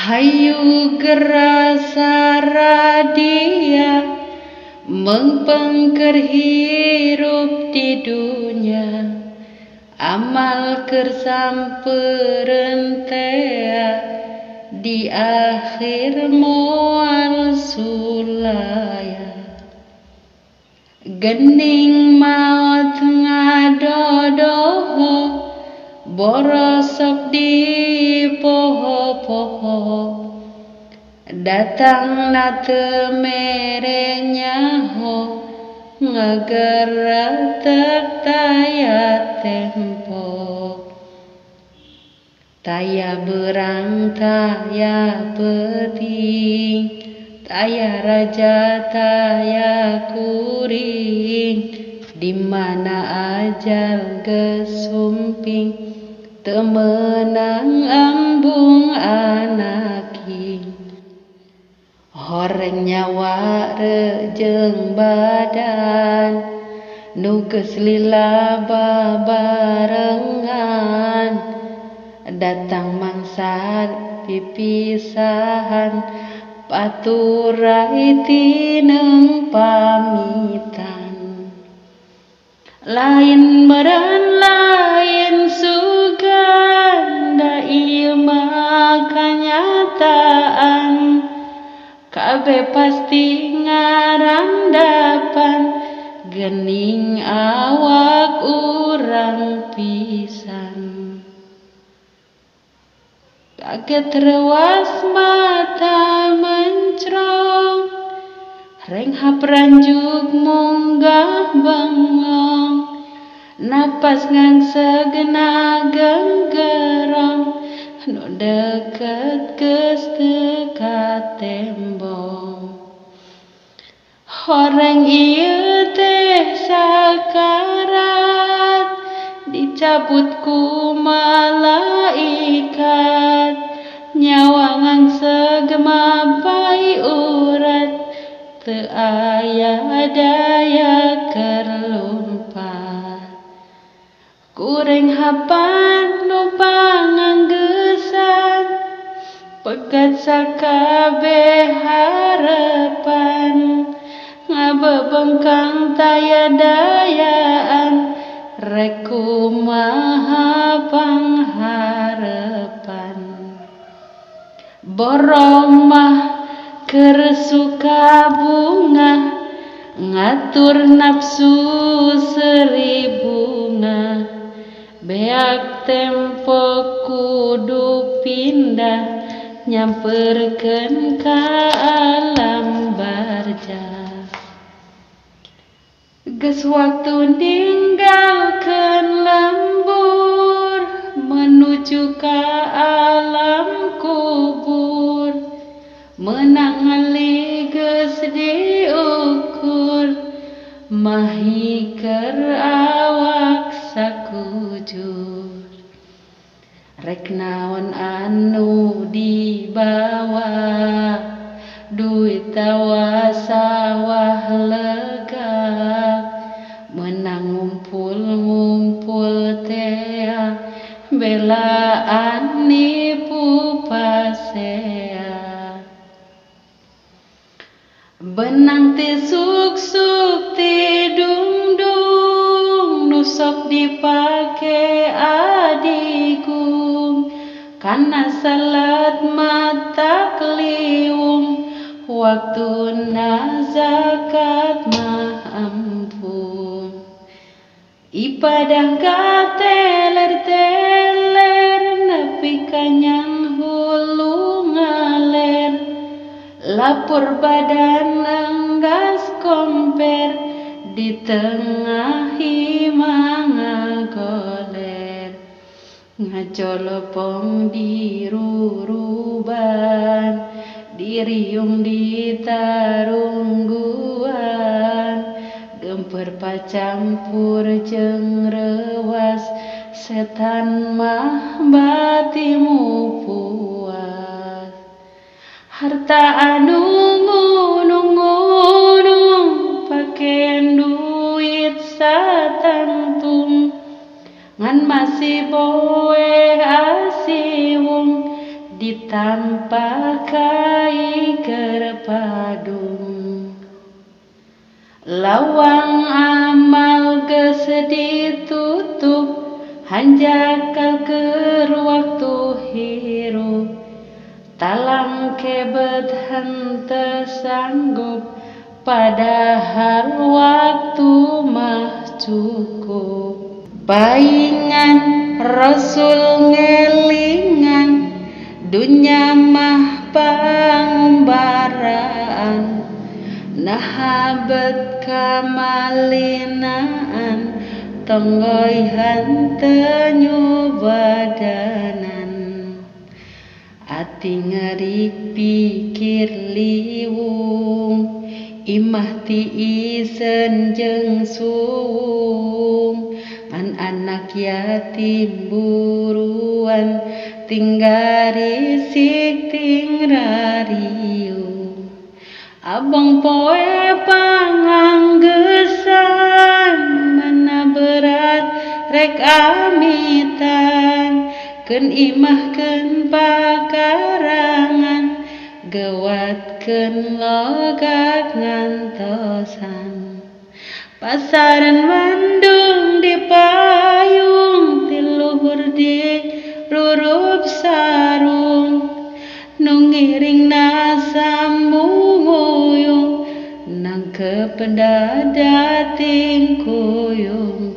Hayu gerasa radia mengpengker hirup di dunia, amal kersampereun tea di akhir moal sulaya. Gening maot ngadodoho borosok di poho-poho, datang na teu mere nyaho ngageratek taya tempo. Taya berang taya peting, taya raja taya kuring, di mana ajal gesumping teu meunang embung anaking. Horeng nyawa reujeng badan nu geus lila babarengan, datang mangsa pipisahan paturai tineng pamitan. Lain meureun lain sugan, da ieu mah kanyataan, kabeh pasti ngarandapan gening awak urang pisan. Kaget rewas mata mencrong, renghap ranjuk munggah bengong, napas ngangsegna genggerong, nu deket geus teu ka tembong. Horeng ieu teh sakarat, dicabut ku malaikat, nyawa ngangseg mapai urat, teu aya daya keur lumpat. Kuring hapan nu panganggeusan, pegat sakabeh harepan, ngabebengkang taya dayaan, rek kumaha pangharepan. Borong mah keur suka bunga, ngatur nafsu seribunga, beak tempo kudu pindah, nyamperkeun ka alam barja. Geus waktu ninggalkeun lembur, menuju ka alam kubur, meunang ngali geus diukur, mahikeur awak sakujur. Rek naon anu dibawa, duit tawa sawah lega, menang ngumpul-ngumpul tea, belaan nipu pasea. Benang ti suk-suk ti dung-dung, nu sok dipake adigung, kana salat mata kliwung, waktuna zakat mah ampun. Ipadah gateler-teler, nepi kanyang hulu ngaler, lapur badan enggas komper, di tengah himang goler. Ngacolopong di ruruban, diriung di tarungguan, gemper pacampur jeung rewas, setan mah batimu puas. Harta anu ngunung-ngunung, pakaian duit satantung, ngan masih boe asiwung, ditampa kai kerpadung. Lawang amal geus ditutup, hanjakal keur waktu hirup. Talang kebet henteu sanggup, padahal waktu mah cukup. Paingan Rasul ngelingan, dunya mah pangumbaraan. Nahabet kamalinaan, tonggoy henteu nyubadanan. Ati ngeurik pikir liwung, imah tiisen jeung suwung. An anak yatim buruan, tinggal risik ting rariung. Abang poe panganggesan, mana berat rek amitan. Keun imah keun pakarangan, geuwatkeun logak ngantosan. Pasaran Bandung dipayung, ti luhur di rurup sarung. Nu ngiringna sambung uyung, nangkep dada ting kuyung.